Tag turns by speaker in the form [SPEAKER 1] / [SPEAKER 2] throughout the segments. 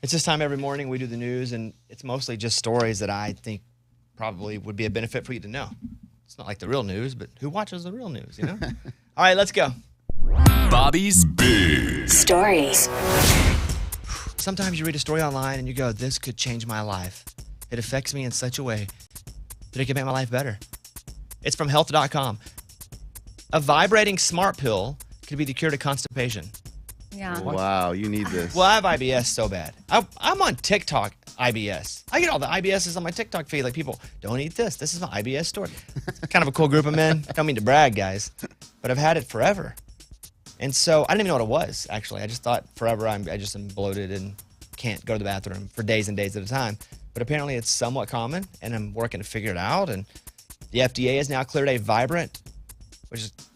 [SPEAKER 1] It's this time every morning we do the news, and it's mostly just stories that I think probably would be a benefit for you to know. It's not like the real news, but who watches the real news, you know? All right, let's go.
[SPEAKER 2] Bobby's Big
[SPEAKER 3] Stories.
[SPEAKER 1] Sometimes you read a story online and you go, this could change my life. It affects me in such a way that it could make my life better. It's from health.com. A vibrating smart pill could be the cure to constipation.
[SPEAKER 4] Yeah.
[SPEAKER 5] Wow, you need this.
[SPEAKER 1] Well, I have IBS so bad. I'm on TikTok IBS. I get all the IBSs on my TikTok feed. Like, people, don't eat this. This is my IBS story. It's kind of a cool group of men. Don't mean to brag, guys, but I've had it forever. And so I didn't even know what it was, actually. I just thought forever I just am bloated and can't go to the bathroom for days and days at a time. But apparently it's somewhat common, and I'm working to figure it out. And the FDA has now cleared a Vibrant,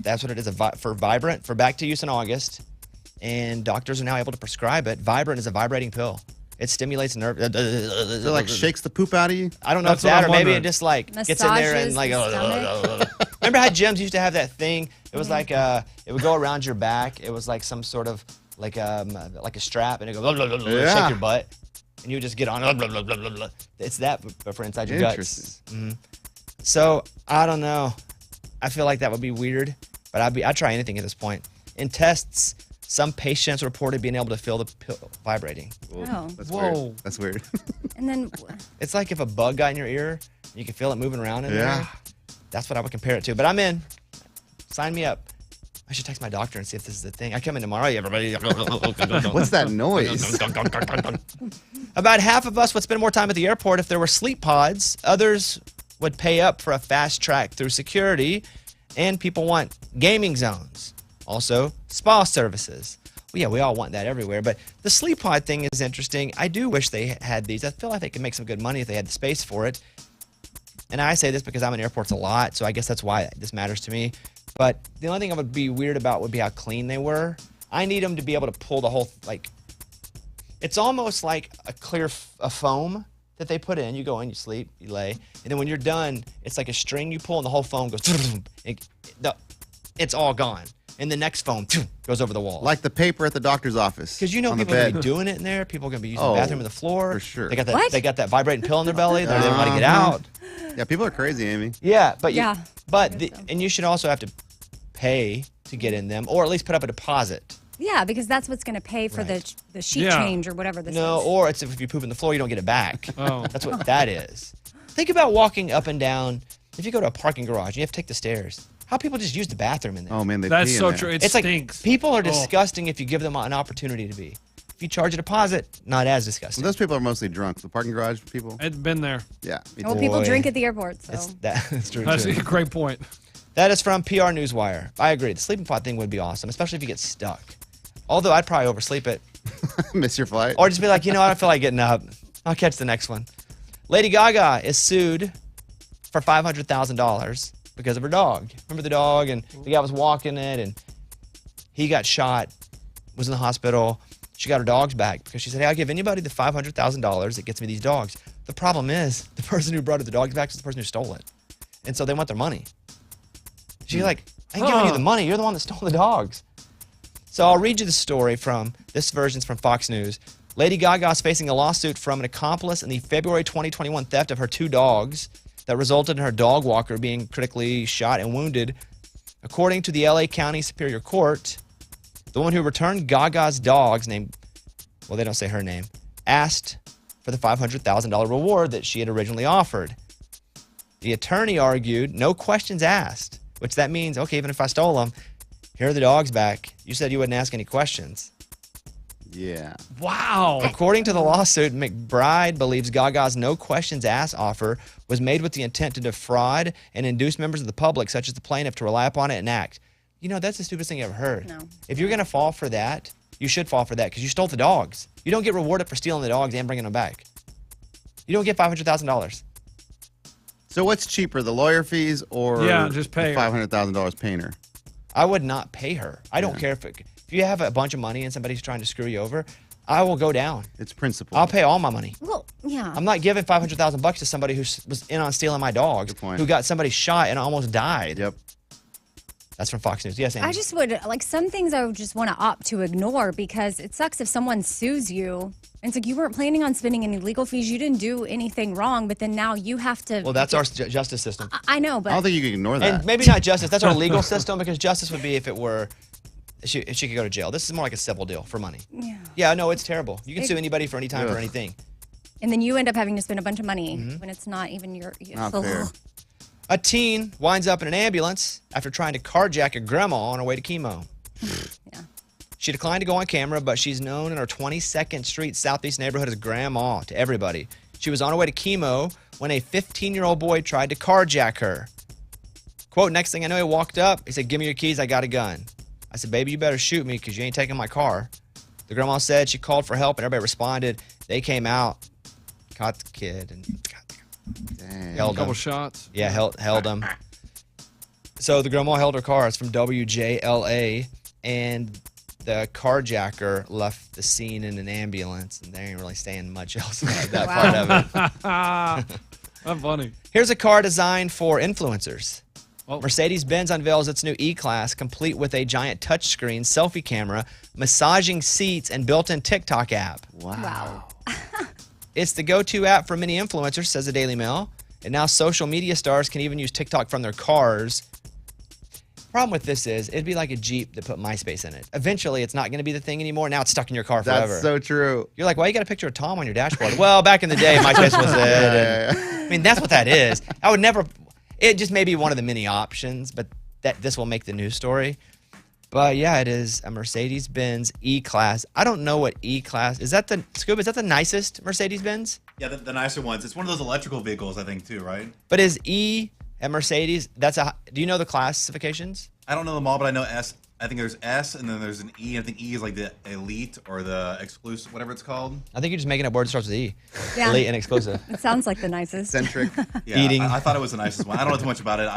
[SPEAKER 1] that's what it is, for Vibrant, for back to use in August. And doctors are now able to prescribe it. Vibrant is a vibrating pill. It stimulates nerve.
[SPEAKER 5] So it like shakes the poop out of you?
[SPEAKER 1] I don't know if that, or maybe it just like gets in there and like. Remember how gyms used to have that thing? It was like it would go around your back. It was like some sort of like a strap, and it goes shake your butt, and you would just get on. It's that, but for inside your guts. Mm-hmm. So I don't know. I feel like that would be weird, but I'd try anything at this point. In tests, some patients reported being able to feel the pill vibrating.
[SPEAKER 4] Oh.
[SPEAKER 5] That's weird. That's weird.
[SPEAKER 4] And then
[SPEAKER 1] It's like if a bug got in your ear, you can feel it moving around in there. That's what I would compare it to. But I'm in. Sign me up. I should text my doctor and see if this is a thing. I come in tomorrow. Everybody.
[SPEAKER 5] What's that noise?
[SPEAKER 1] About half of us would spend more time at the airport if there were sleep pods. Others would pay up for a fast track through security. And people want gaming zones. Also, spa services. Well, yeah, we all want that everywhere. But the sleep pod thing is interesting. I do wish they had these. I feel like they could make some good money if they had the space for it. And I say this because I'm in airports a lot, so I guess that's why this matters to me. But the only thing I would be weird about would be how clean they were. I need them to be able to pull the whole, like, it's almost like a clear foam that they put in. You go in, you sleep, you lay. And then when you're done, it's like a string you pull and the whole foam goes, it's all gone. And the next foam goes over the wall.
[SPEAKER 5] Like the paper at the doctor's office.
[SPEAKER 1] Because you know people are going to be doing it in there. People are going to be using the bathroom and the floor.
[SPEAKER 5] For sure.
[SPEAKER 1] They got that vibrating pill in their belly. They don't want to get out.
[SPEAKER 5] Yeah, people are crazy, Amy.
[SPEAKER 1] Yeah, but and you should also have to pay to get in them, or at least put up a deposit.
[SPEAKER 4] Yeah, because that's what's going to pay for the sheet change or whatever this is.
[SPEAKER 1] No, or it's if you poop in the floor, you don't get it back.
[SPEAKER 6] Oh.
[SPEAKER 1] That's what that is. Think about walking up and down. If you go to a parking garage, and you have to take the stairs. How people just use the bathroom in there?
[SPEAKER 5] Oh, man,
[SPEAKER 6] That's
[SPEAKER 5] pee
[SPEAKER 6] so
[SPEAKER 5] in there.
[SPEAKER 6] true. It
[SPEAKER 1] It's
[SPEAKER 6] stinks.
[SPEAKER 1] like people are disgusting if you give them an opportunity to be. If you charge a deposit, not as disgusting.
[SPEAKER 5] Those people are mostly drunk. The parking garage people.
[SPEAKER 6] I've been there.
[SPEAKER 5] Yeah. me
[SPEAKER 4] Well,
[SPEAKER 5] too.
[SPEAKER 4] people
[SPEAKER 1] Boy.
[SPEAKER 4] drink at the airport, so.
[SPEAKER 1] That's true,
[SPEAKER 6] That's
[SPEAKER 1] too.
[SPEAKER 6] a great point.
[SPEAKER 1] That is from PR Newswire. I agree. The sleeping pod thing would be awesome, especially if you get stuck. Although I'd probably oversleep it.
[SPEAKER 5] Miss your flight.
[SPEAKER 1] Or just be like, I don't feel like getting up. I'll catch the next one. Lady Gaga is sued for $500,000 because of her dog. Remember the dog? And the guy was walking it, and he got shot, was in the hospital. She got her dogs back because she said, hey, I'll give anybody the $500,000 that gets me these dogs. The problem is, the person who brought the dogs back is the person who stole it. And so they want their money. She's like, I ain't giving you the money. You're the one that stole the dogs. So I'll read you the story from, this version's from Fox News. Lady Gaga is facing a lawsuit from an accomplice in the February 2021 theft of her 2 dogs that resulted in her dog walker being critically shot and wounded. According to the LA County Superior Court, the woman who returned Gaga's dogs, named, well, they don't say her name, asked for the $500,000 reward that she had originally offered. The attorney argued, no questions asked, which that means, okay, even if I stole them, here are the dogs back. You said you wouldn't ask any questions.
[SPEAKER 5] Yeah.
[SPEAKER 6] Wow.
[SPEAKER 1] According to the lawsuit, McBride believes Gaga's no questions asked offer was made with the intent to defraud and induce members of the public, such as the plaintiff, to rely upon it and act. You know, that's the stupidest thing I've ever heard.
[SPEAKER 4] No.
[SPEAKER 1] If you're going to fall for that, you should fall for that because you stole the dogs. You don't get rewarded for stealing the dogs and bringing them back. You don't get $500,000.
[SPEAKER 5] So what's cheaper, the lawyer fees or
[SPEAKER 6] just pay her.
[SPEAKER 5] $500,000 paying her?
[SPEAKER 1] I would not pay her. I don't care if you have a bunch of money and somebody's trying to screw you over, I will go down.
[SPEAKER 5] It's principle.
[SPEAKER 1] I'll pay all my money.
[SPEAKER 4] Well, yeah.
[SPEAKER 1] I'm not giving $500,000 to somebody who was in on stealing my dogs,
[SPEAKER 5] Good point.
[SPEAKER 1] who got somebody shot and almost died.
[SPEAKER 5] Yep.
[SPEAKER 1] That's from Fox News. Yes, Amy.
[SPEAKER 4] I just would, like, some things I would just want to opt to ignore because it sucks if someone sues you. And it's like you weren't planning on spending any legal fees. You didn't do anything wrong, but then now you have to.
[SPEAKER 1] Well, that's our justice system.
[SPEAKER 4] I know, but.
[SPEAKER 5] I don't think you can ignore that.
[SPEAKER 1] And maybe not justice. That's our legal system because justice would be if it were, she could go to jail. This is more like a civil deal for money.
[SPEAKER 4] Yeah.
[SPEAKER 1] Yeah, no, it's terrible. You can sue anybody for any time for anything.
[SPEAKER 4] And then you end up having to spend a bunch of money when it's not even your.
[SPEAKER 5] Not fair.
[SPEAKER 1] A teen winds up in an ambulance after trying to carjack a grandma on her way to chemo.
[SPEAKER 4] Yeah.
[SPEAKER 1] She declined to go on camera, but she's known in her 22nd Street Southeast neighborhood as Grandma to everybody. She was on her way to chemo when a 15-year-old boy tried to carjack her. Quote, next thing I know, he walked up. He said, give me your keys. I got a gun. I said, baby, you better shoot me because you ain't taking my car. The grandma said she called for help, and everybody responded. They came out, caught the kid, and held
[SPEAKER 3] A couple
[SPEAKER 1] him.
[SPEAKER 3] shots.
[SPEAKER 1] Yeah, held him. So the grandma held her car. It's from WJLA, and the carjacker left the scene in an ambulance, and they ain't really saying much else about that part of it.
[SPEAKER 3] That's funny.
[SPEAKER 1] Here's a car designed for influencers.
[SPEAKER 3] Oh.
[SPEAKER 1] Mercedes-Benz unveils its new E-Class, complete with a giant touchscreen selfie camera, massaging seats, and built-in TikTok app.
[SPEAKER 5] Wow.
[SPEAKER 1] It's the go-to app for many influencers, says the Daily Mail. And now social media stars can even use TikTok from their cars. Problem with this is, it'd be like a Jeep that put MySpace in it. Eventually, it's not going to be the thing anymore. Now it's stuck in your car forever.
[SPEAKER 5] That's so true.
[SPEAKER 1] You're like, why you got a picture of Tom on your dashboard? Well, back in the day, MySpace was it. I mean, that's what that is. I would never... It just may be one of the many options, but this will make the news story. But yeah, it is a Mercedes-Benz E-Class. I don't know what E-Class is. That the Scoop? Is that the nicest Mercedes-Benz?
[SPEAKER 6] Yeah, the nicer ones. It's one of those electrical vehicles, I think, too, right?
[SPEAKER 1] But is E at Mercedes? Do you know the classifications?
[SPEAKER 6] I don't know them all, but I know S. I think there's S, and then there's an E. I think E is like the elite or the exclusive, whatever it's called.
[SPEAKER 1] I think you're just making up words that starts with E.
[SPEAKER 4] Yeah.
[SPEAKER 1] Elite and exclusive.
[SPEAKER 4] It sounds like the nicest.
[SPEAKER 5] Centric.
[SPEAKER 6] Yeah,
[SPEAKER 1] Eating.
[SPEAKER 6] I thought it was the nicest one. I don't know too much about it.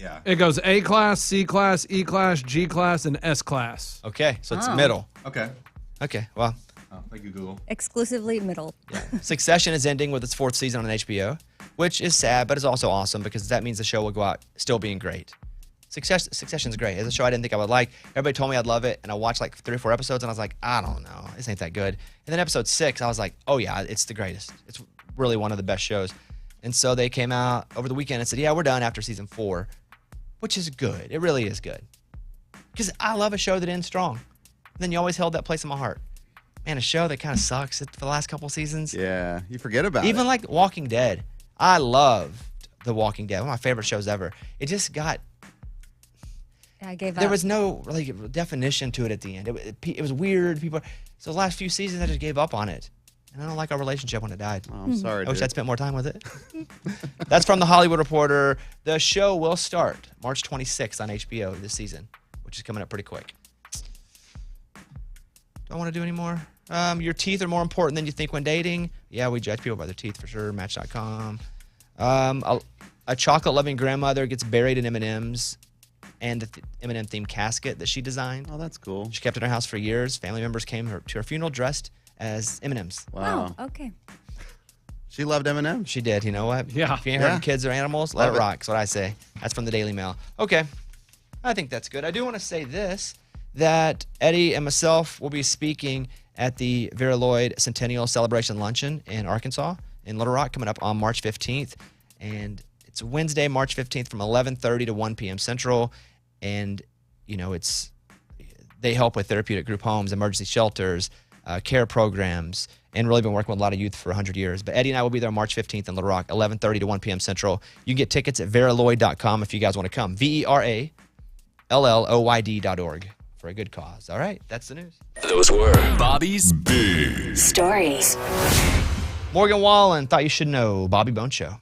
[SPEAKER 6] Yeah.
[SPEAKER 3] It goes A class, C class, E class, G class, and S class.
[SPEAKER 1] Okay, so it's middle.
[SPEAKER 6] Okay.
[SPEAKER 1] Okay, well.
[SPEAKER 6] Oh, thank you, Google.
[SPEAKER 4] Exclusively middle.
[SPEAKER 1] Succession is ending with its 4th season on HBO, which is sad, but it's also awesome because that means the show will go out still being great. Succession's great. It's a show I didn't think I would like. Everybody told me I'd love it, and I watched like 3 or 4 episodes, and I was like, I don't know. This ain't that good. And then episode 6, I was like, oh yeah, it's the greatest. It's really one of the best shows. And so they came out over the weekend and said, yeah, we're done after season 4, which is good. It really is good. Because I love a show that ends strong. And then you always held that place in my heart. Man, a show that kind of sucks for the last couple seasons.
[SPEAKER 5] Yeah, you forget about it.
[SPEAKER 1] Even like Walking Dead. I loved The Walking Dead. One of my favorite shows ever. It just got...
[SPEAKER 4] I gave up.
[SPEAKER 1] There was no like definition to it at the end. It was weird. So the last few seasons, I just gave up on it. And I don't like our relationship when it died.
[SPEAKER 5] Oh, I'm sorry,
[SPEAKER 1] I wish
[SPEAKER 5] dude.
[SPEAKER 1] I'd spent more time with it. That's from The Hollywood Reporter. The show will start March 26th on HBO this season, which is coming up pretty quick. Do I want to do any more? Your teeth are more important than you think when dating. Yeah, we judge people by their teeth for sure. Match.com. A chocolate-loving grandmother gets buried in M&Ms and the M&M themed casket that she designed.
[SPEAKER 5] Oh, that's cool.
[SPEAKER 1] She kept it in her house for years. Family members came to her funeral dressed as M&Ms.
[SPEAKER 5] Wow.
[SPEAKER 4] Oh, okay.
[SPEAKER 5] She loved Eminem.
[SPEAKER 1] She did. You know what?
[SPEAKER 3] Yeah.
[SPEAKER 1] If you ain't hurting
[SPEAKER 5] Yeah.
[SPEAKER 1] kids or animals, let
[SPEAKER 5] Love
[SPEAKER 1] it
[SPEAKER 5] it.
[SPEAKER 1] rock. That's what I say. That's from the Daily Mail. Okay. I think that's good. I do want to say this, that Eddie and myself will be speaking at the Vera Lloyd Centennial Celebration Luncheon in Arkansas, in Little Rock, coming up on March 15th. And it's Wednesday, March 15th from 11:30 to 1 p.m. Central. And, you know, they help with therapeutic group homes, emergency shelters, care programs, and really been working with a lot of youth for 100 years. But Eddie and I will be there March 15th in Little Rock, 11:30 to 1 p.m. Central. You can get tickets at veraloyd.com if you guys want to come. VERALLOYD.org for a good cause. All right, that's the news.
[SPEAKER 2] Those were Bobby's Big
[SPEAKER 7] Stories.
[SPEAKER 1] Morgan Wallen, Thought You Should Know, Bobby Bone Show.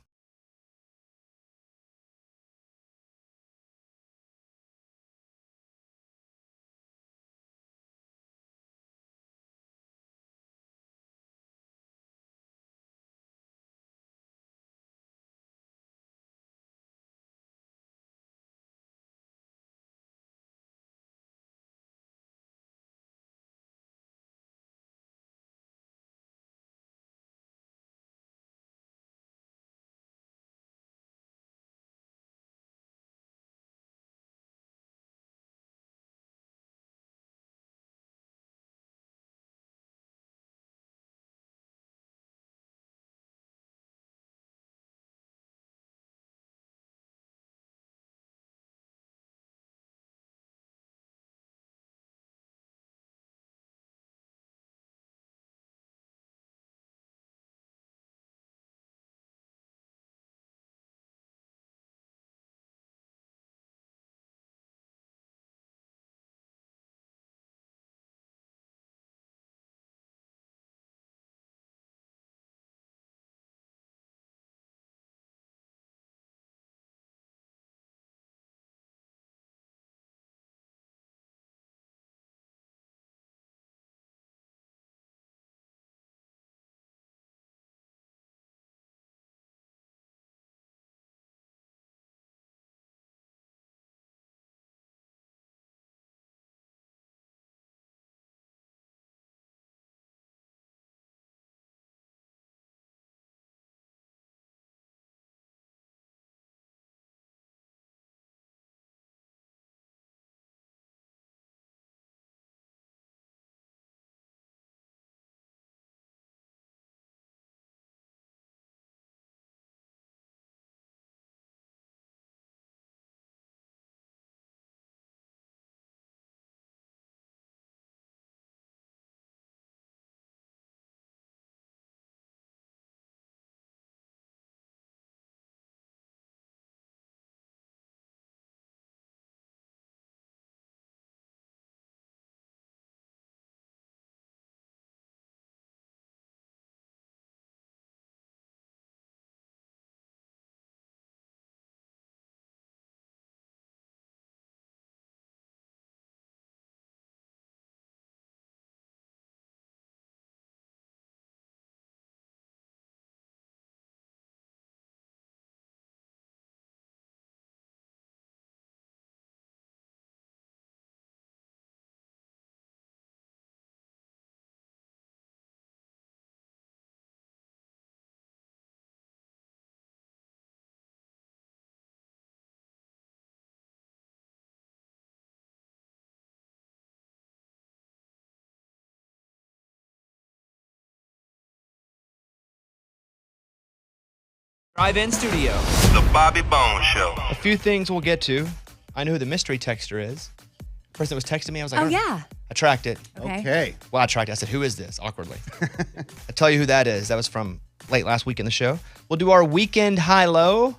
[SPEAKER 1] Drive-in studio.
[SPEAKER 7] The Bobby Bone Show.
[SPEAKER 1] A few things we'll get to. I know who the mystery texter is. The person that was texting me, I was like,
[SPEAKER 4] Oh, yeah.
[SPEAKER 1] I tracked it.
[SPEAKER 5] Okay.
[SPEAKER 1] Well, I tracked it. I said, who is this? Awkwardly. I'll tell you who that is. That was from late last week in the show. We'll do our weekend high-low.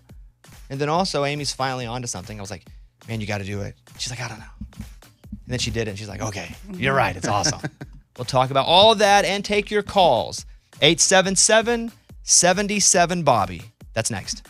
[SPEAKER 1] And then also, Amy's finally onto something. I was like, man, you got to do it. She's like, I don't know. And then she did it, and she's like, okay, you're right. It's awesome. We'll talk about all of that and take your calls. 877-77-BOBBY. That's next.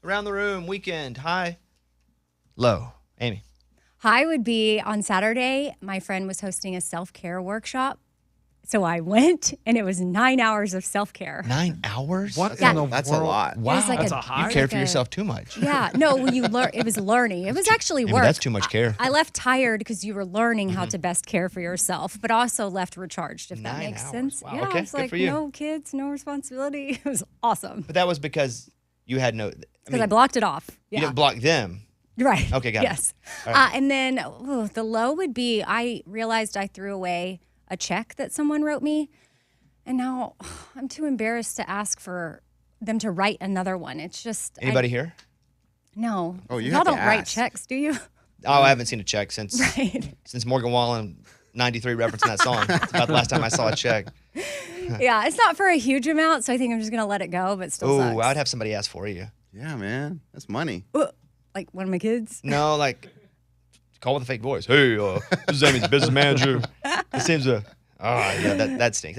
[SPEAKER 1] Around the room, weekend, high, low. Amy.
[SPEAKER 4] High would be on Saturday, my friend was hosting a self-care workshop. So I went, and it was 9 hours of self-care.
[SPEAKER 1] 9 hours?
[SPEAKER 3] What
[SPEAKER 4] Yeah.
[SPEAKER 3] in the
[SPEAKER 5] That's
[SPEAKER 3] world?
[SPEAKER 5] a lot.
[SPEAKER 1] Wow.
[SPEAKER 4] It was like
[SPEAKER 3] That's a high?
[SPEAKER 1] You care
[SPEAKER 4] like
[SPEAKER 1] for yourself too much.
[SPEAKER 4] Yeah, no, when you learn, it was learning. It was actually
[SPEAKER 1] Amy,
[SPEAKER 4] work.
[SPEAKER 1] that's too much care.
[SPEAKER 4] I left tired because you were learning how to best care for yourself, but also left recharged, if that
[SPEAKER 1] 9
[SPEAKER 4] makes
[SPEAKER 1] hours.
[SPEAKER 4] sense.
[SPEAKER 1] Wow,
[SPEAKER 4] Yeah,
[SPEAKER 1] okay,
[SPEAKER 4] it's
[SPEAKER 1] good
[SPEAKER 4] like
[SPEAKER 1] for you.
[SPEAKER 4] no kids, no responsibility. It was awesome
[SPEAKER 1] But that was because you had no.
[SPEAKER 4] because I blocked it off.
[SPEAKER 1] You
[SPEAKER 4] Yeah,
[SPEAKER 1] didn't block them.
[SPEAKER 4] right.
[SPEAKER 1] Okay, got it.
[SPEAKER 4] yes. And then the low would be I realized I threw away a check that someone wrote me, and now I'm too embarrassed to ask for them to write another one. It's just
[SPEAKER 1] Anybody here?
[SPEAKER 4] No.
[SPEAKER 5] Oh, you
[SPEAKER 4] y'all
[SPEAKER 5] have to
[SPEAKER 4] don't write
[SPEAKER 5] ask.
[SPEAKER 4] checks, do you?
[SPEAKER 1] Oh, I haven't seen a check since
[SPEAKER 4] Right.
[SPEAKER 1] since Morgan Wallen 93 referencing that song. It's about the last time I saw a check.
[SPEAKER 4] Yeah, it's not for a huge amount, so I think I'm just gonna let it go. But still,
[SPEAKER 1] Oh,
[SPEAKER 4] sucks.
[SPEAKER 1] I would have somebody ask for you.
[SPEAKER 5] Yeah, man. That's money.
[SPEAKER 4] Like one of my kids.
[SPEAKER 1] No, like call with a fake voice. Hey, this is Amy's business manager. It seems to. Oh, yeah, that stinks.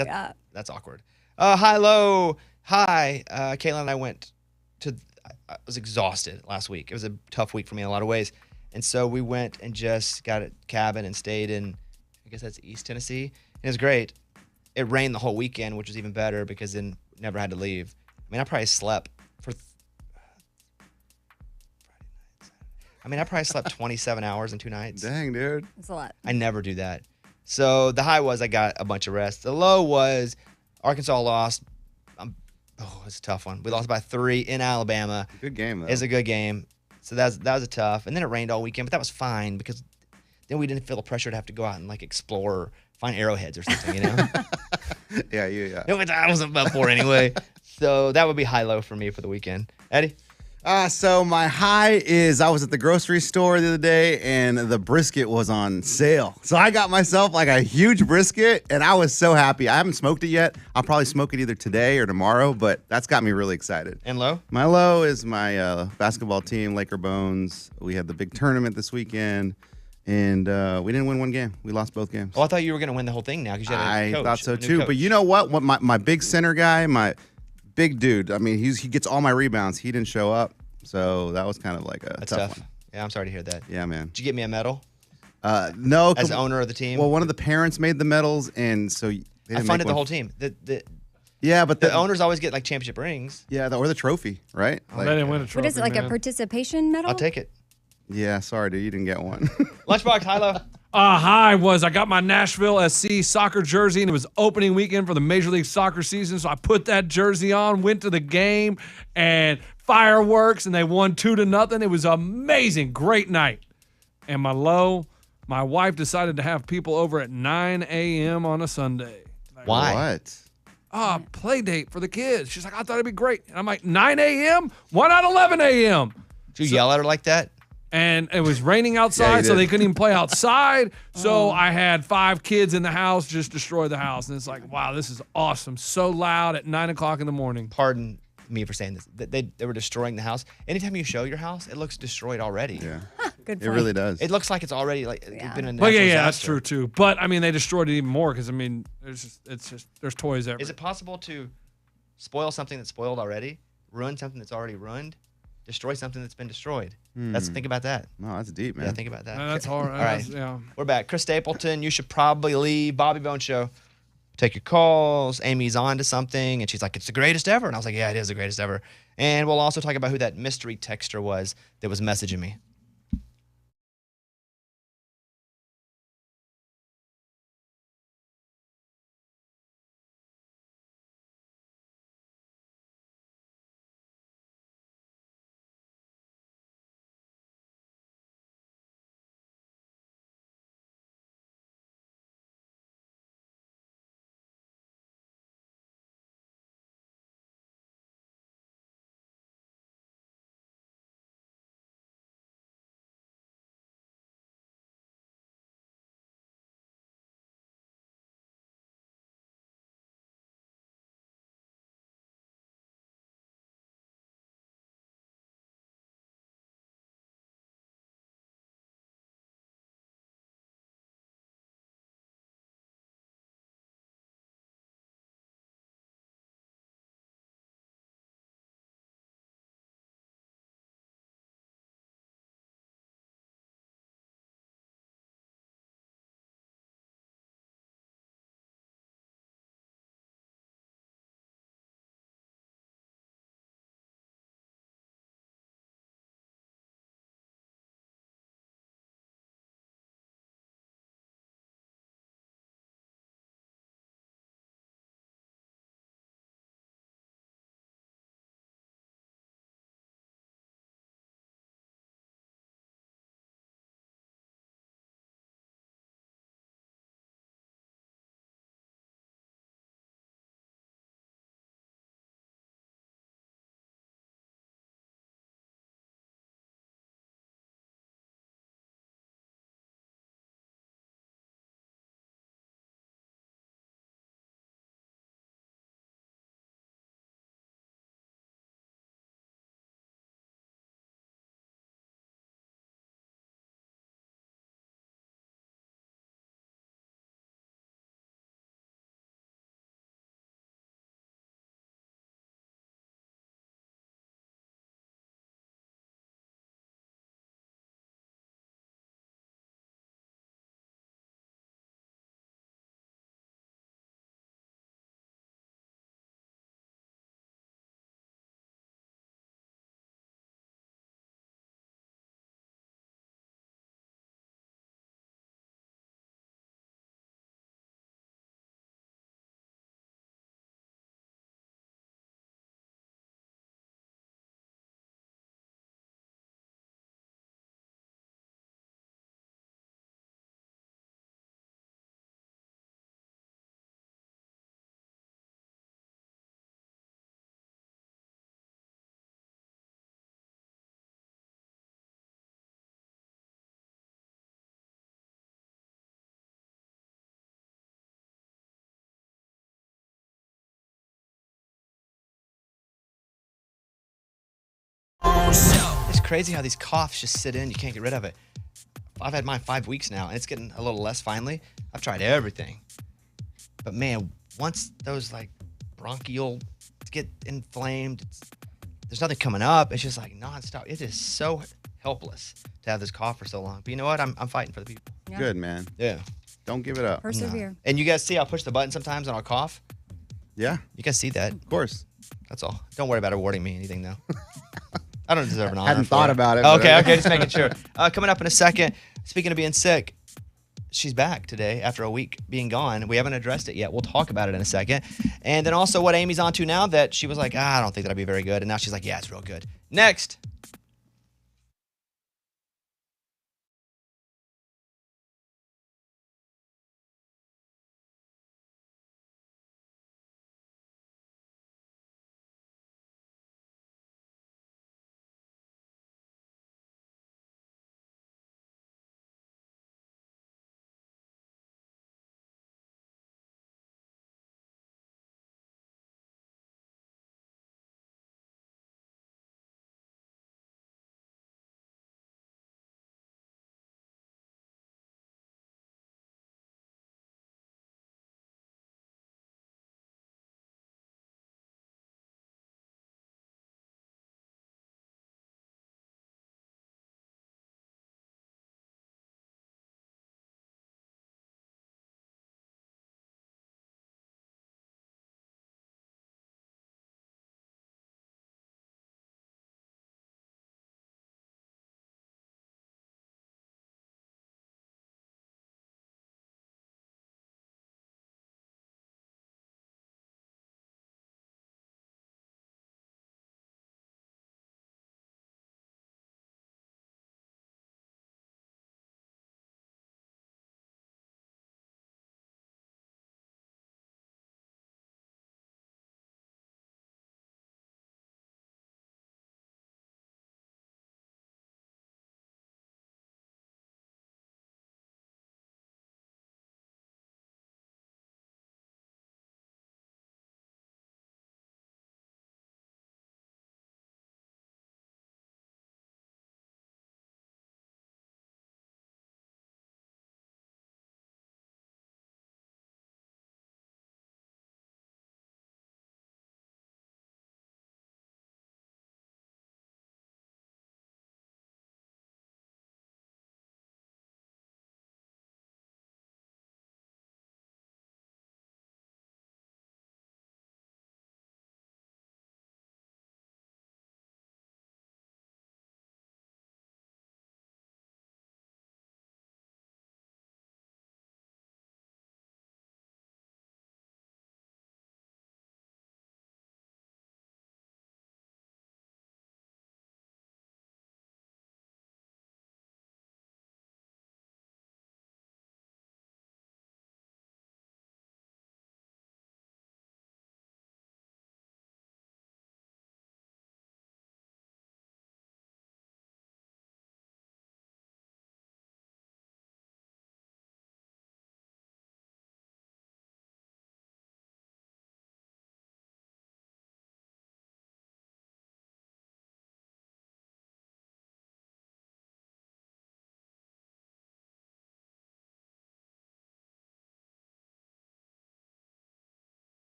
[SPEAKER 1] That's awkward. Hi, low. Hi. Caitlin and I went to. I was exhausted last week. It was a tough week for me in a lot of ways, and so we went and just got a cabin and stayed in. I guess that's East Tennessee. And it was great. It rained the whole weekend, which was even better because then never had to leave. I mean, I probably slept for. I probably slept 27 hours in 2 nights.
[SPEAKER 5] Dang, dude.
[SPEAKER 4] It's a lot.
[SPEAKER 1] I never do that. So the high was I got a bunch of rest. The low was Arkansas lost. It's a tough one. We lost by 3 in Alabama.
[SPEAKER 5] Good game, though.
[SPEAKER 1] It's a good game. So that was a tough. And then it rained all weekend, but that was fine because then we didn't feel the pressure to have to go out and like explore or find arrowheads or something, you know?
[SPEAKER 5] Yeah.
[SPEAKER 1] Which I wasn't up for anyway. So that would be high-low for me for the weekend. Eddie?
[SPEAKER 5] So my high is I was at the grocery store the other day and the brisket was on sale. So I got myself like a huge brisket and I was so happy. I haven't smoked it yet. I'll probably smoke it either today or tomorrow, but that's got me really excited.
[SPEAKER 1] And low?
[SPEAKER 5] My low is my basketball team, Laker Bones. We had the big tournament this weekend and we didn't win one game. We lost both games.
[SPEAKER 1] Oh, I thought you were going to win the whole thing now because you had a
[SPEAKER 5] I
[SPEAKER 1] coach,
[SPEAKER 5] thought so
[SPEAKER 1] a new
[SPEAKER 5] too.
[SPEAKER 1] coach.
[SPEAKER 5] But you know what? My big center guy, my big dude. I mean, he gets all my rebounds. He didn't show up, so that was kind of like a
[SPEAKER 1] That's
[SPEAKER 5] tough
[SPEAKER 1] tough.
[SPEAKER 5] one.
[SPEAKER 1] Yeah, I'm sorry to hear that.
[SPEAKER 5] Yeah, man.
[SPEAKER 1] Did you get me a medal
[SPEAKER 5] No,
[SPEAKER 1] as owner of the team?
[SPEAKER 5] well, one of the parents made the medals, and so they didn't
[SPEAKER 1] I
[SPEAKER 5] make
[SPEAKER 1] funded the
[SPEAKER 5] one.
[SPEAKER 1] whole team.
[SPEAKER 5] Yeah, but
[SPEAKER 1] The owners always get like championship rings.
[SPEAKER 5] Yeah, or the trophy, right?
[SPEAKER 3] They didn't win a trophy.
[SPEAKER 4] What is it, like a
[SPEAKER 3] man.
[SPEAKER 4] participation medal?
[SPEAKER 1] I'll take it.
[SPEAKER 5] Yeah, sorry, dude, you didn't get one.
[SPEAKER 1] Lunchbox, high-low.
[SPEAKER 3] High was I got my Nashville SC soccer jersey, and it was opening weekend for the Major League Soccer season. So I put that jersey on, went to the game, and fireworks, and they won 2-0. It was amazing, great night. And my low, my wife decided to have people over at 9 a.m. on a Sunday.
[SPEAKER 1] Why?
[SPEAKER 5] What?
[SPEAKER 3] Play date for the kids. She's like, I thought it'd be great. And I'm like, 9 a.m.? Why not 11 a.m.?
[SPEAKER 1] Did you yell at her like that?
[SPEAKER 3] And it was raining
[SPEAKER 5] Yeah,
[SPEAKER 3] outside,
[SPEAKER 5] you
[SPEAKER 3] so
[SPEAKER 5] did.
[SPEAKER 3] they couldn't even play outside. So I had 5 kids in the house, just destroy the house. And it's like, wow, this is awesome. So loud at 9 o'clock in the morning.
[SPEAKER 1] Pardon me for saying this. They were destroying the house. Anytime you show your house, it looks destroyed already.
[SPEAKER 5] Yeah,
[SPEAKER 4] Good
[SPEAKER 5] it
[SPEAKER 4] point.
[SPEAKER 5] really does.
[SPEAKER 1] It looks like it's already like it's been a natural
[SPEAKER 3] Well, yeah, that's
[SPEAKER 1] disaster.
[SPEAKER 3] true too. But I mean, they destroyed it even more because I mean, there's toys everywhere.
[SPEAKER 1] Is it possible to spoil something that's spoiled already, ruin something that's already ruined, destroy something that's been destroyed? Let's think about that.
[SPEAKER 5] No, that's deep, man.
[SPEAKER 1] Yeah, think about that.
[SPEAKER 3] That's hard.
[SPEAKER 1] All right.
[SPEAKER 3] Yeah.
[SPEAKER 1] We're back. Chris Stapleton, you should probably leave. Bobby Bone Show. Take your calls. Amy's on to something, and she's like, it's the greatest ever. And I was like, yeah, it is the greatest ever. And we'll also talk about who that mystery texter was that was messaging me. It's crazy how these coughs just sit in. You can't get rid of it. I've had mine 5 weeks now, and it's getting a little less finally. I've tried everything. But man, once those like bronchial get inflamed, there's nothing coming up. It's just like nonstop. It is so helpless to have this cough for so long. But you know what? I'm fighting for the people.
[SPEAKER 4] Yeah.
[SPEAKER 5] Good, man.
[SPEAKER 1] Yeah.
[SPEAKER 5] Don't give it up.
[SPEAKER 4] Persevere.
[SPEAKER 1] And you guys see I'll push the button sometimes and I'll cough.
[SPEAKER 5] Yeah,
[SPEAKER 1] You guys see that?
[SPEAKER 5] of course.
[SPEAKER 1] That's all. Don't worry about awarding me anything though. I don't deserve an honor.
[SPEAKER 5] Hadn't
[SPEAKER 1] for
[SPEAKER 5] thought about it. but
[SPEAKER 1] Okay, just making sure. Coming up in a second, speaking of being sick, she's back today after a week being gone. We haven't addressed it yet. We'll talk about it in a second. And then also what Amy's on to now that she was like, I don't think that'll be very good. And now she's like, yeah, it's real good. Next.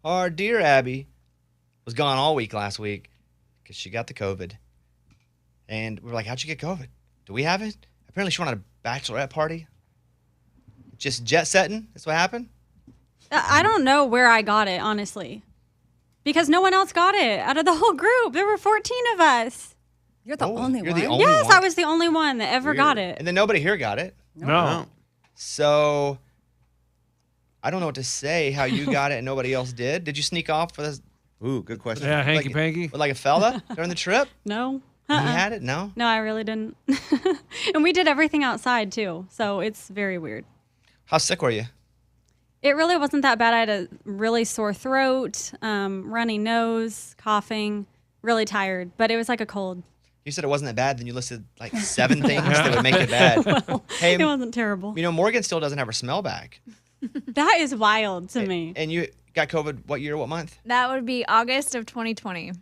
[SPEAKER 1] Our dear Abby was gone all week last week because she got the COVID. And we were like, how'd you get COVID? Do we have it? Apparently she went on a bachelorette party. Just jet setting? That's what happened?
[SPEAKER 8] I don't know where I got it, honestly. Because no one else got it out of the whole group. There were 14 of us.
[SPEAKER 4] You're the only
[SPEAKER 1] you're
[SPEAKER 4] one.
[SPEAKER 1] the only
[SPEAKER 8] Yes,
[SPEAKER 1] one.
[SPEAKER 8] I was the only one that ever got it.
[SPEAKER 1] And then nobody here got it.
[SPEAKER 3] No.
[SPEAKER 1] So I don't know what to say how you got it and nobody else did. Did you sneak off for this?
[SPEAKER 5] Ooh, good question.
[SPEAKER 3] Yeah, hanky-panky.
[SPEAKER 1] With like a fella during the trip?
[SPEAKER 8] No.
[SPEAKER 1] And he had it? No?
[SPEAKER 8] No, I really didn't. And we did everything outside, too. So it's very weird.
[SPEAKER 1] How sick were you?
[SPEAKER 8] It really wasn't that bad. I had a really sore throat, runny nose, coughing, really tired. But it was like a cold.
[SPEAKER 1] You said it wasn't that bad, then you listed like 7 things that would make it bad. Hey,
[SPEAKER 8] It wasn't terrible.
[SPEAKER 1] you know, Morgan still doesn't have her smell back.
[SPEAKER 8] That is wild to me.
[SPEAKER 1] And you got COVID what year, what month?
[SPEAKER 9] That would be August of 2020.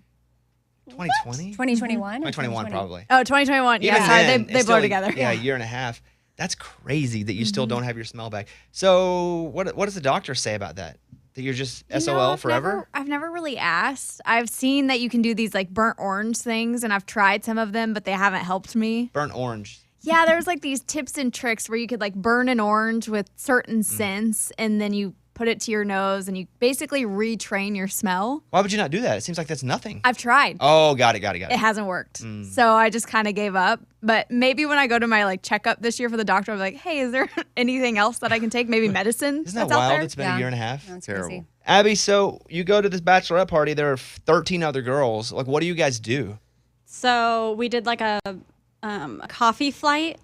[SPEAKER 1] 2020?
[SPEAKER 4] 2021?
[SPEAKER 1] 2021 probably.
[SPEAKER 9] Oh, 2021. Yeah,
[SPEAKER 1] Even
[SPEAKER 9] sorry,
[SPEAKER 1] then,
[SPEAKER 9] they
[SPEAKER 1] it's
[SPEAKER 9] blur
[SPEAKER 1] still
[SPEAKER 9] together.
[SPEAKER 1] Yeah, a year and a half. That's crazy that you still don't have your smell back. So what does the doctor say about that? That you're just SOL forever?
[SPEAKER 9] I've never really asked. I've seen that you can do these like burnt orange things, and I've tried some of them, but they haven't helped me.
[SPEAKER 1] Burnt orange.
[SPEAKER 9] Yeah, there's like these tips and tricks where you could like burn an orange with certain scents, and then you put it to your nose, and you basically retrain your smell.
[SPEAKER 1] Why would you not do that? It seems like that's nothing.
[SPEAKER 9] I've tried.
[SPEAKER 1] Oh, got it.
[SPEAKER 9] It hasn't worked. So I just kind of gave up. But maybe when I go to my like checkup this year for the doctor, I'll be like, hey, is there anything else that I can take? Maybe medicine?
[SPEAKER 1] Isn't that
[SPEAKER 9] that's out
[SPEAKER 1] wild?
[SPEAKER 9] there?
[SPEAKER 1] It's been a year and a half.
[SPEAKER 4] That's
[SPEAKER 5] Terrible.
[SPEAKER 4] crazy.
[SPEAKER 1] Abby, so you go to this bachelorette party. There are 13 other girls. Like, what do you guys do?
[SPEAKER 8] So we did like a coffee flight.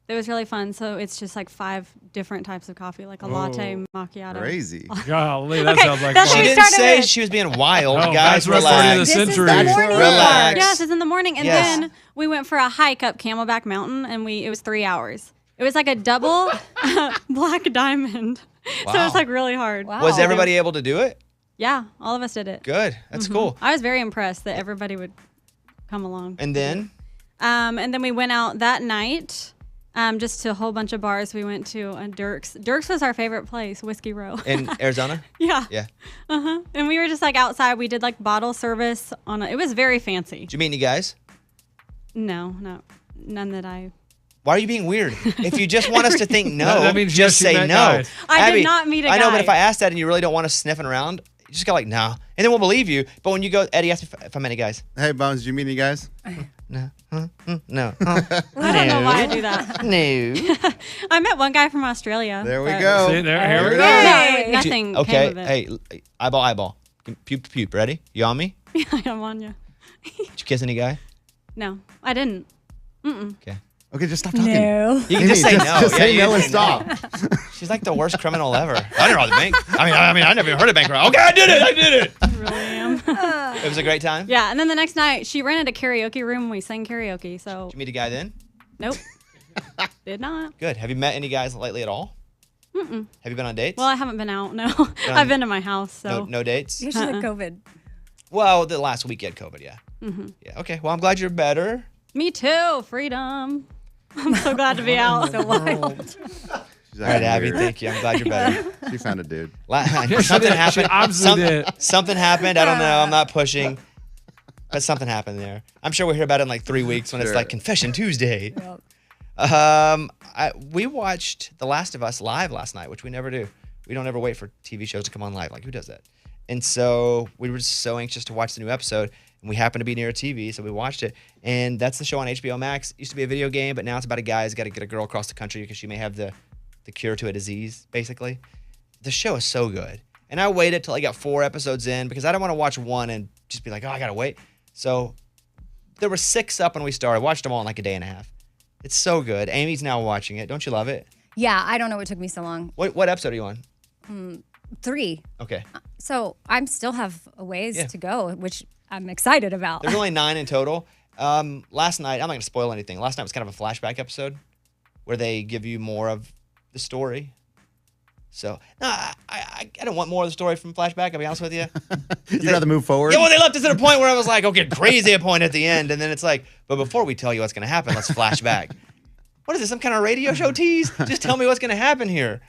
[SPEAKER 8] It was really fun. So it's just like 5 different types of coffee, like a latte, macchiato.
[SPEAKER 5] Crazy.
[SPEAKER 3] Golly, that
[SPEAKER 8] Okay,
[SPEAKER 3] sounds like
[SPEAKER 8] that's
[SPEAKER 1] She
[SPEAKER 8] what
[SPEAKER 3] fun.
[SPEAKER 8] we
[SPEAKER 1] didn't
[SPEAKER 8] started
[SPEAKER 1] say
[SPEAKER 8] with.
[SPEAKER 1] she was being wild,
[SPEAKER 3] Oh,
[SPEAKER 1] guys.
[SPEAKER 3] bachelorette party of the
[SPEAKER 1] Relax.
[SPEAKER 4] This is
[SPEAKER 3] century.
[SPEAKER 4] the morning
[SPEAKER 1] Relax.
[SPEAKER 8] Yes, it's in the morning. And
[SPEAKER 1] Yes.
[SPEAKER 8] then we went for a hike up Camelback Mountain, and it was 3 hours. It was like a double black diamond. So it
[SPEAKER 1] Wow.
[SPEAKER 8] was like really hard.
[SPEAKER 4] Wow.
[SPEAKER 1] Was everybody able to do it?
[SPEAKER 8] Yeah, all of us did it.
[SPEAKER 1] Good. That's cool.
[SPEAKER 8] I was very impressed that everybody would come along.
[SPEAKER 1] And then?
[SPEAKER 8] And then we went out that night. Just to a whole bunch of bars. We went to Dirk's. Dirk's was our favorite place, Whiskey Row.
[SPEAKER 1] In Arizona?
[SPEAKER 8] Yeah.
[SPEAKER 1] Yeah.
[SPEAKER 8] And we were just like outside. We did like bottle service it was very fancy.
[SPEAKER 1] Did you meet any guys?
[SPEAKER 8] No, none that I.
[SPEAKER 1] Why are you being weird? If you just want us to think no,
[SPEAKER 3] That means
[SPEAKER 1] just
[SPEAKER 3] yes, you
[SPEAKER 1] say
[SPEAKER 3] met
[SPEAKER 1] no.
[SPEAKER 3] guys.
[SPEAKER 8] I did
[SPEAKER 1] Abby,
[SPEAKER 8] not meet a
[SPEAKER 1] I know, but
[SPEAKER 8] guy.
[SPEAKER 1] if I ask that and you really don't want us sniffing around, you just go like, no. And then we'll believe you. But when you go, Eddie asked me if I met any guys.
[SPEAKER 5] Hey, Bones, did you meet any guys?
[SPEAKER 1] No. No.
[SPEAKER 8] I don't know why I do that.
[SPEAKER 1] No.
[SPEAKER 8] I met one guy from Australia.
[SPEAKER 5] There we
[SPEAKER 8] but-
[SPEAKER 5] go.
[SPEAKER 3] See, there, here we
[SPEAKER 5] There
[SPEAKER 3] go.
[SPEAKER 5] it
[SPEAKER 8] No, nothing
[SPEAKER 1] Okay.
[SPEAKER 8] came of it.
[SPEAKER 1] Hey, eyeball. Pupe to pupe. Ready? You on me?
[SPEAKER 8] I'm on you.
[SPEAKER 1] Did you kiss any guy?
[SPEAKER 8] No, I didn't.
[SPEAKER 1] Okay.
[SPEAKER 5] Okay, just stop talking.
[SPEAKER 4] No.
[SPEAKER 1] You can just say no.
[SPEAKER 5] Just say
[SPEAKER 1] Yeah,
[SPEAKER 5] no
[SPEAKER 1] you
[SPEAKER 5] and
[SPEAKER 1] say
[SPEAKER 5] stop.
[SPEAKER 1] She's like the worst criminal ever. I didn't rob the bank. I mean, I never even heard of bank robbery. Okay, I did it.
[SPEAKER 8] I really am.
[SPEAKER 1] It was a great time.
[SPEAKER 8] Yeah, and then the next night she rented a karaoke room and we sang karaoke. So
[SPEAKER 1] Did you meet a guy then?
[SPEAKER 8] nope, did not.
[SPEAKER 1] Good. Have you met any guys lately at all? Have you been on dates?
[SPEAKER 8] Well, I haven't been out. No, I've been to my house. So
[SPEAKER 1] no dates?
[SPEAKER 4] You should have COVID.
[SPEAKER 1] Well, the last week you had COVID, yeah. Yeah. Okay. Well, I'm glad you're better.
[SPEAKER 8] me too. Freedom. I'm so glad to be out.
[SPEAKER 4] So wild.
[SPEAKER 5] She's
[SPEAKER 1] All right,
[SPEAKER 5] acting
[SPEAKER 1] Abby.
[SPEAKER 5] weird.
[SPEAKER 1] Thank you. I'm glad you're better.
[SPEAKER 5] She found a dude.
[SPEAKER 1] Something happened.
[SPEAKER 3] She obviously did.
[SPEAKER 1] Something happened. I don't know. I'm not pushing. But something happened there. I'm sure we'll hear about it in like 3 weeks when it's
[SPEAKER 5] Sure.
[SPEAKER 1] like Confession Tuesday. We watched The Last of Us live last night, which we never do. We don't ever wait for TV shows to come on live. Like, who does that? And so we were just so anxious to watch the new episode, and we happened to be near a TV, so we watched it. And that's the show on HBO Max. It used to be a video game, but now it's about a guy who's got to get a girl across the country because she may have the cure to a disease, basically. The show is so good. And I waited till I got 4 episodes in because I don't want to watch one and just be like, oh, I got to wait. So there were 6 up when we started. Watched them all in like a day and a half. It's so good. Amy's now watching it. Don't you love it?
[SPEAKER 4] Yeah, I don't know what took me so long.
[SPEAKER 1] What episode are you on?
[SPEAKER 4] 3.
[SPEAKER 1] Okay.
[SPEAKER 4] So I still have a ways
[SPEAKER 1] Yeah.
[SPEAKER 4] to go, which I'm excited about.
[SPEAKER 1] There's only 9 in total. Last night, I'm not going to spoil anything. Last night was kind of a flashback episode where they give you more of the story. So, no, I don't want more of the story from flashback, I'll be honest with you.
[SPEAKER 5] You'd rather move forward?
[SPEAKER 1] Yeah, well, they left us at a point where I was like, okay, crazy a point at the end. And then it's like, but before we tell you what's going to happen, let's flash back. What is this, some kind of radio show tease? Just tell me what's going to happen here.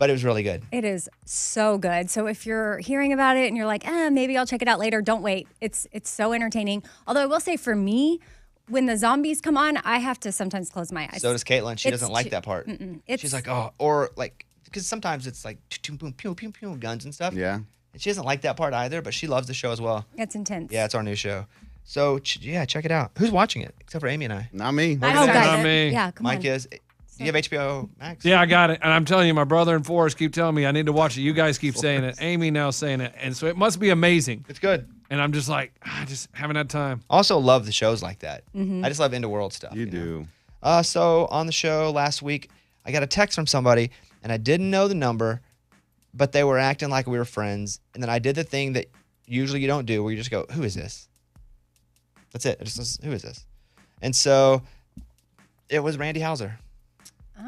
[SPEAKER 1] but it was really good.
[SPEAKER 4] It is so good. So if you're hearing about it and you're like, maybe I'll check it out later, don't wait. It's so entertaining. Although I will say for me, when the zombies come on, I have to sometimes close my eyes.
[SPEAKER 1] So does Caitlin. She doesn't like that part. She's like, or like, because sometimes it's like pew, pew, pew, guns and stuff.
[SPEAKER 5] Yeah.
[SPEAKER 1] And she doesn't like that part either, but she loves the show as well.
[SPEAKER 4] It's intense.
[SPEAKER 1] Yeah, it's our new show. So yeah, check it out. Who's watching it? Except for Amy and I.
[SPEAKER 5] Not me.
[SPEAKER 4] Oh, guys.
[SPEAKER 3] Not me.
[SPEAKER 4] Yeah, come on.
[SPEAKER 1] Mike is. Do you have HBO Max?
[SPEAKER 3] Yeah, I got it. And I'm telling you, my brother and Forrest keep telling me I need to watch it. You guys keep saying it. Amy now saying it. And so it must be amazing.
[SPEAKER 1] It's good.
[SPEAKER 3] And I'm just like, I just haven't had time.
[SPEAKER 1] Also love the shows like that. I just love World stuff.
[SPEAKER 5] You do.
[SPEAKER 1] So on the show last week, I got a text from somebody, and I didn't know the number, but they were acting like we were friends. And then I did the thing that usually you don't do, where you just go, who is this? That's it. Who is this? And so it was Randy Hauser.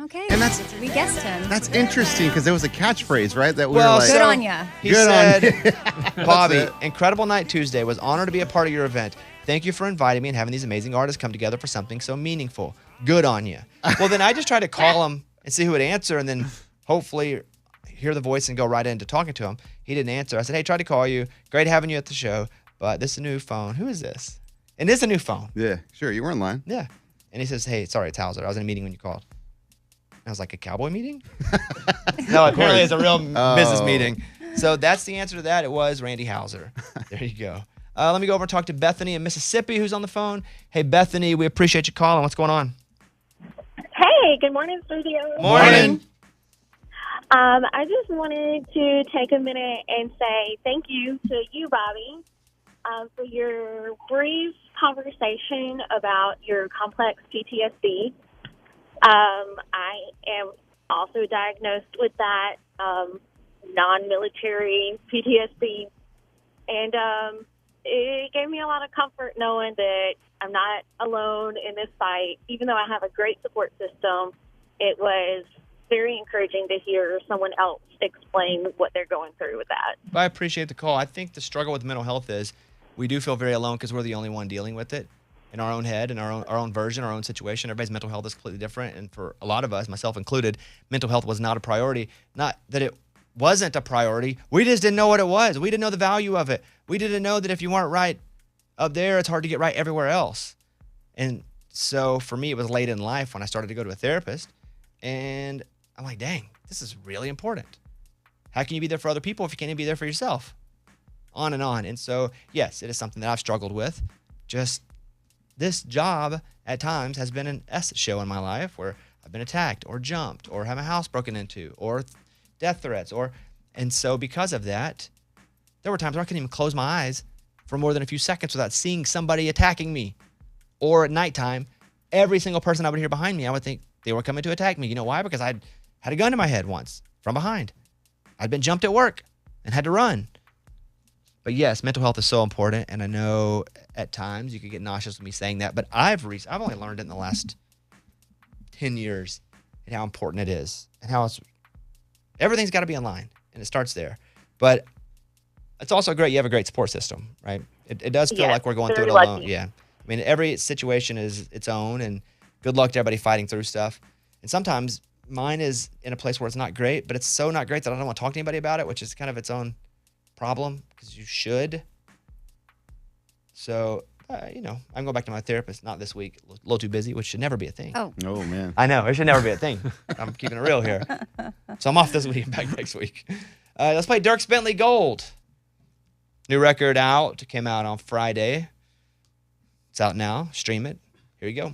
[SPEAKER 4] Okay.
[SPEAKER 5] And
[SPEAKER 4] we guessed him.
[SPEAKER 5] That's interesting because there was a catchphrase, right? That we
[SPEAKER 1] Well,
[SPEAKER 5] were like,
[SPEAKER 4] Good on ya.
[SPEAKER 1] He
[SPEAKER 5] Good on
[SPEAKER 1] said, Bobby,
[SPEAKER 5] it.
[SPEAKER 1] incredible night Tuesday. Was honored to be a part of your event. Thank you for inviting me and having these amazing artists come together for something so meaningful. Good on you. Well, then I just tried to call him and see who would answer, and then hopefully hear the voice and go right into talking to him. He didn't answer. I said, hey, tried to call you. Great having you at the show, but this is a new phone. Who is this? And it's a new phone.
[SPEAKER 5] yeah, sure, you were in line.
[SPEAKER 1] Yeah. And he says, hey, sorry, it's Hauser. I was in a meeting when you called. I was like, a cowboy meeting? No, apparently it's a real business meeting. So that's the answer to that. It was Randy Hauser. There you go. Let me go over and talk to Bethany in Mississippi, who's on the phone. Hey, Bethany, we appreciate you calling. What's going on?
[SPEAKER 10] Hey, good morning, studio.
[SPEAKER 1] Morning.
[SPEAKER 10] I just wanted to take a minute and say thank you to you, Bobby, for your brief conversation about your complex PTSD. I am also diagnosed with that non-military PTSD, and it gave me a lot of comfort knowing that I'm not alone in this fight. Even though I have a great support system, it was very encouraging to hear someone else explain what they're going through with that.
[SPEAKER 1] I appreciate the call. I think the struggle with mental health is we do feel very alone because we're the only one dealing with it in our own head, in our own version, our own situation. Everybody's mental health is completely different. And for a lot of us, myself included, mental health was not a priority. Not that it wasn't a priority. We just didn't know what it was. We didn't know the value of it. We didn't know that if you weren't right up there, it's hard to get right everywhere else. And so for me, it was late in life when I started to go to a therapist. And I'm like, dang, this is really important. How can you be there for other people if you can't even be there for yourself? On and on. And so, yes, it is something that I've struggled with. Just this job at times has been an S show in my life where I've been attacked or jumped or have my house broken into or death threats. And so because of that, there were times where I couldn't even close my eyes for more than a few seconds without seeing somebody attacking me. Or at nighttime, every single person I would hear behind me, I would think they were coming to attack me. You know why? Because I'd had a gun to my head once from behind. I'd been jumped at work and had to run. But yes, mental health is so important, and I know at times you could get nauseous with me saying that, but I've only learned it in the last 10 years and how important it is and how everything's got to be in line, and it starts there. But it's also great you have a great support system, right? It does feel like we're going through it alone.
[SPEAKER 10] Lucky.
[SPEAKER 1] Yeah. I mean, every situation is its own, and good luck to everybody fighting through stuff. And sometimes mine is in a place where it's not great, but it's so not great that I don't want to talk to anybody about it, which is kind of its own problem because you should. So, I'm going back to my therapist, not this week, a little too busy, which should never be a thing.
[SPEAKER 5] Oh, man.
[SPEAKER 1] I know, it should never be a thing. I'm keeping it real here. So I'm off this week and back next week. Let's play Dierks Bentley Gold. New record out, came out on Friday. It's out now. Stream it. Here you go.